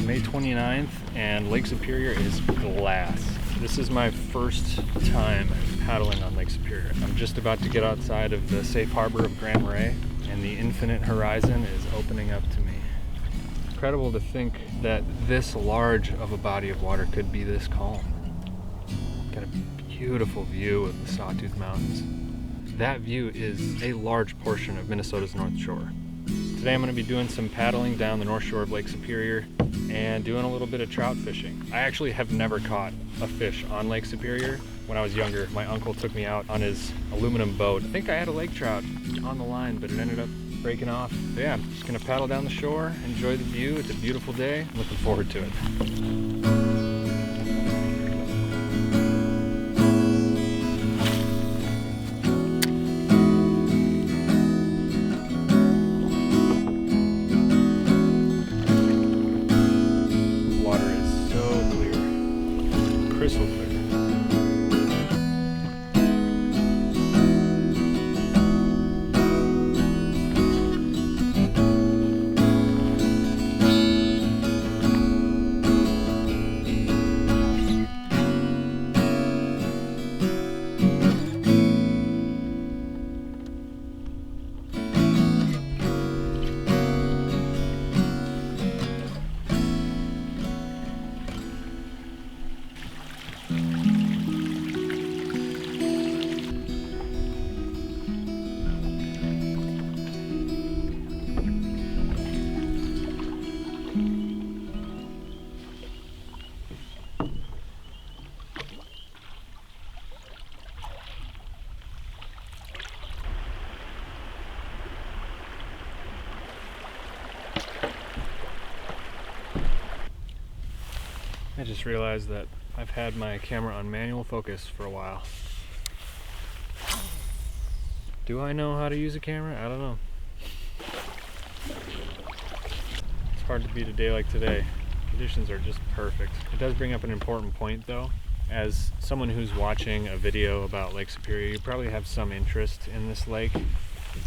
May 29th and Lake Superior is glass. This is my first time paddling on Lake Superior. I'm just about to get outside of the safe harbor of Grand Marais and the infinite horizon is opening up to me. Incredible to think that this large of a body of water could be this calm. Got a beautiful view of the Sawtooth Mountains. That view is a large portion of Minnesota's North Shore. Today I'm going to be doing some paddling down the North Shore of Lake Superior and doing a little bit of trout fishing. I actually have never caught a fish on Lake Superior. When I was younger, my uncle took me out on his aluminum boat. I think I had a lake trout on the line, but it ended up breaking off. So yeah, I'm just going to paddle down the shore, enjoy the view. It's a beautiful day. I'm looking forward to it. Crystal clear. I just realized that I've had my camera on manual focus for a while. Do I know how to use a camera? I don't know. It's hard to beat a day like today. Conditions are just perfect. It does bring up an important point though. As someone who's watching a video about Lake Superior, you probably have some interest in this lake.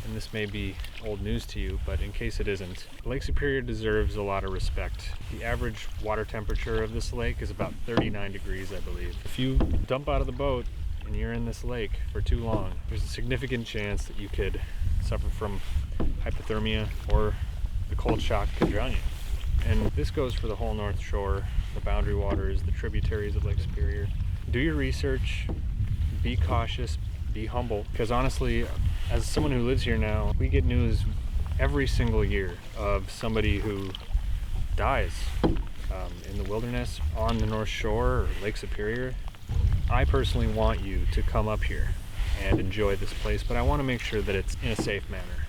And this may be old news to you, but in case it isn't, Lake Superior deserves a lot of respect. The average water temperature of this lake is about 39 degrees, I believe. If you dump out of the boat and you're in this lake for too long, there's a significant chance that you could suffer from hypothermia or the cold shock could drown you. And this goes for the whole North Shore, the boundary waters, the tributaries of Lake Superior. Do your research, be cautious, be humble, because honestly, as someone who lives here now, we get news every single year of somebody who dies in the wilderness on the North Shore or Lake Superior. I personally want you to come up here and enjoy this place, but I want to make sure that it's in a safe manner.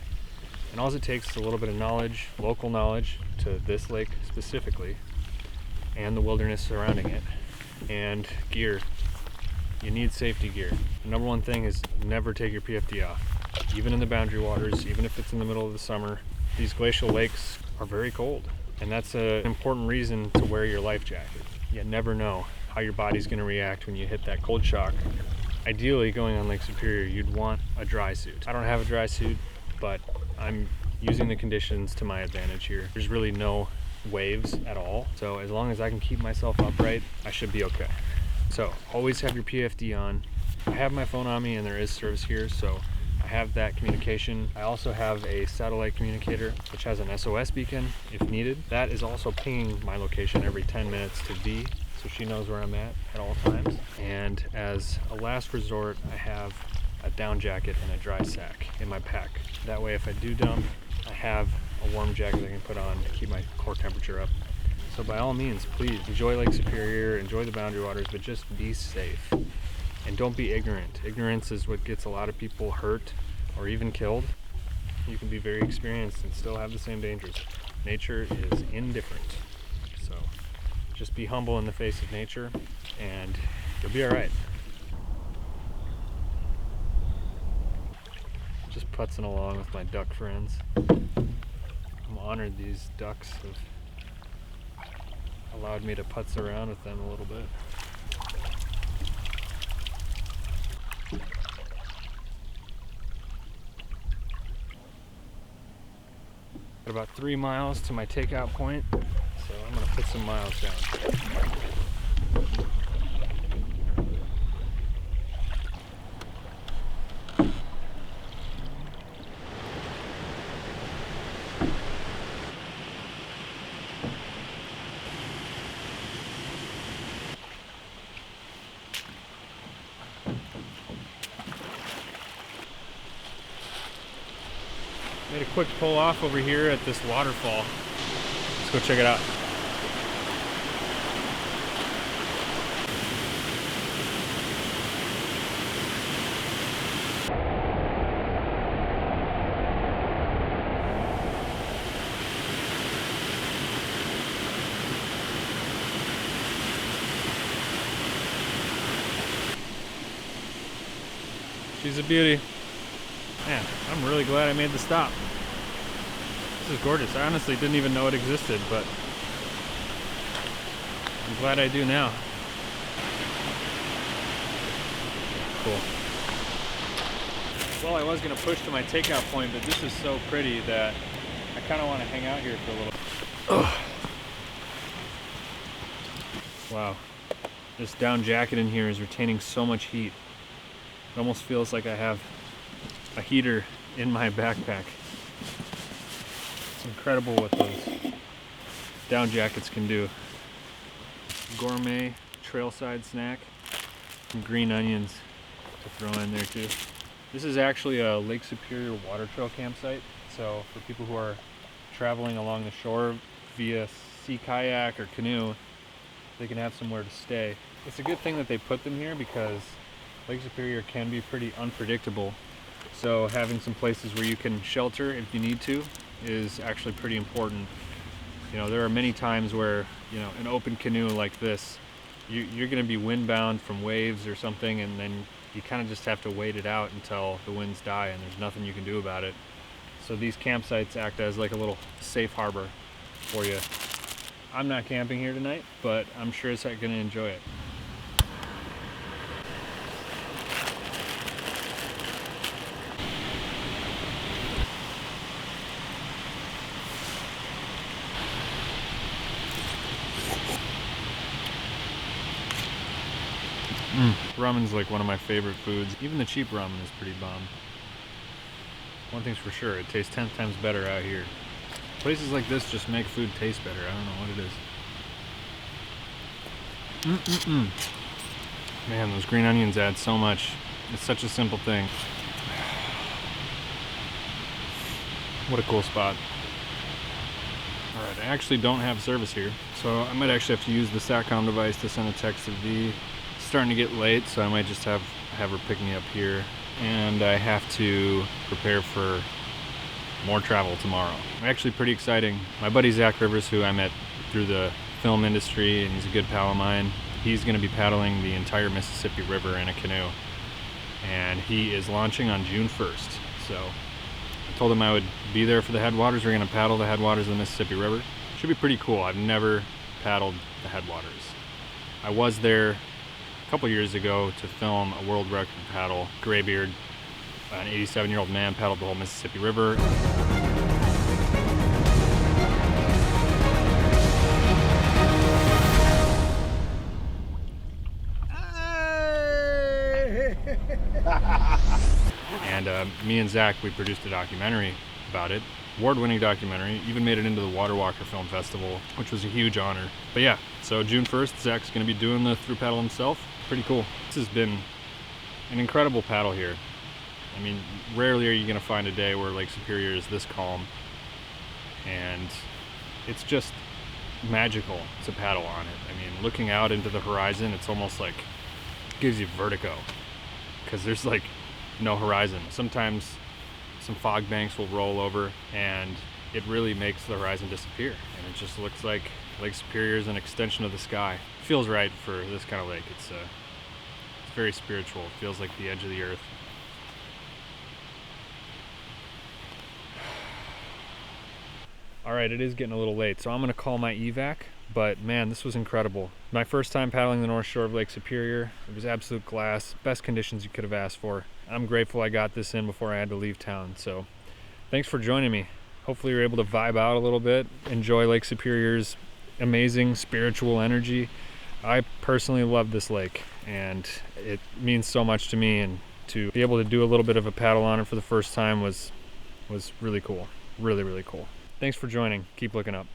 And all it takes is a little bit of knowledge, local knowledge to this lake specifically, and the wilderness surrounding it, and gear. You need safety gear. The number one thing is never take your PFD off. Even in the boundary waters, even if it's in the middle of the summer, these glacial lakes are very cold. And that's an important reason to wear your life jacket. You never know how your body's gonna react when you hit that cold shock. Ideally, going on Lake Superior, you'd want a dry suit. I don't have a dry suit, but I'm using the conditions to my advantage here. There's really no waves at all. So as long as I can keep myself upright, I should be okay. So always have your PFD on. I have my phone on me and there is service here, so I have that communication. I also have a satellite communicator which has an SOS beacon if needed. That is also pinging my location every 10 minutes to V, so she knows where I'm at all times. And as a last resort, I have a down jacket and a dry sack in my pack. That way if I do dump, I have a warm jacket I can put on to keep my core temperature up. So by all means, please enjoy Lake Superior, enjoy the boundary waters, but just be safe. And don't be ignorant. Ignorance is what gets a lot of people hurt or even killed. You can be very experienced and still have the same dangers. Nature is indifferent. So just be humble in the face of nature and you'll be all right. Just putzing along with my duck friends. I'm honored these ducks have allowed me to putz around with them a little bit. Got about 3 miles to my takeout point, so I'm gonna put some miles down. Made a quick pull off over here at this waterfall. Let's go check it out. She's a beauty. Man, I'm really glad I made the stop. This is gorgeous. I honestly didn't even know it existed, but I'm glad I do now. Cool. Well, I was gonna push to my takeout point, but this is so pretty that I kind of want to hang out here for a little. Ugh. Wow, this down jacket in here is retaining so much heat. It almost feels like I have a heater in my backpack. It's incredible what those down jackets can do. Gourmet trailside snack. Some green onions to throw in there too. This is actually a Lake Superior water trail campsite. So for people who are traveling along the shore via sea kayak or canoe, they can have somewhere to stay. It's a good thing that they put them here because Lake Superior can be pretty unpredictable. So having some places where you can shelter if you need to is actually pretty important. You know, there are many times where, you know, an open canoe like this, you're going to be windbound from waves or something, and then you kind of just have to wait it out until the winds die and there's nothing you can do about it. So these campsites act as like a little safe harbor for you. I'm not camping here tonight, but I'm sure as heck going to enjoy it. Ramen's like one of my favorite foods. Even the cheap ramen is pretty bomb. One thing's for sure, it tastes 10 times better out here. Places like this just make food taste better. I don't know what it is. Man, those green onions add so much. It's such a simple thing. What a cool spot. Alright, I actually don't have service here, so I might actually have to use the SATCOM device to send a text to V. It's starting to get late, so I might just have her pick me up here. And I have to prepare for more travel tomorrow. Actually pretty exciting. My buddy Zach Rivers, who I met through the film industry, and he's a good pal of mine, he's going to be paddling the entire Mississippi River in a canoe. And he is launching on June 1st. So I told him I would be there for the headwaters. We're going to paddle the headwaters of the Mississippi River. Should be pretty cool. I've never paddled the headwaters. I was there a couple years ago to film a world record paddle. Graybeard, an 87-year-old man, paddled the whole Mississippi River. And me and Zach, we produced a documentary about it. Award-winning documentary, even made it into the Water Walker Film Festival, which was a huge honor. But yeah, so June 1st, Zach's gonna be doing the through paddle himself. Pretty cool. This has been an incredible paddle here. I mean, rarely are you gonna find a day where Lake Superior is this calm. And it's just magical to paddle on it. I mean, looking out into the horizon, it's almost like, it gives you vertigo. Because there's like no horizon. Sometimes some fog banks will roll over and it really makes the horizon disappear. And it just looks like Lake Superior is an extension of the sky. It feels right for this kind of lake. It's very spiritual. It feels like the edge of the earth. All right, it is getting a little late, so I'm gonna call my evac, but man, this was incredible. My first time paddling the North Shore of Lake Superior. It was absolute glass, best conditions you could have asked for. I'm grateful I got this in before I had to leave town, so thanks for joining me. Hopefully you're able to vibe out a little bit, enjoy Lake Superior's amazing spiritual energy. I personally love this lake, and it means so much to me, and to be able to do a little bit of a paddle on it for the first time was really cool. Really, really cool. Thanks for joining. Keep looking up.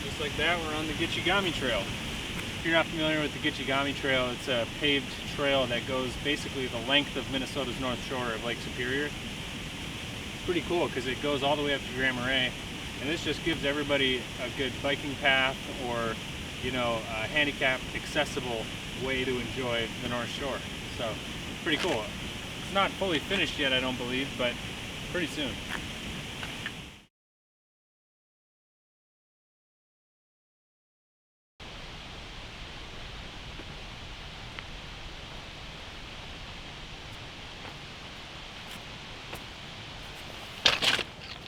Just like that, we're on the Gitchigami Trail. If you're not familiar with the Gitchigami Trail, it's a paved trail that goes basically the length of Minnesota's North Shore of Lake Superior. It's pretty cool because it goes all the way up to Grand Marais, and this just gives everybody a good biking path, or a handicapped accessible way to enjoy the North Shore. So pretty cool. It's not fully finished yet, I don't believe, but pretty soon.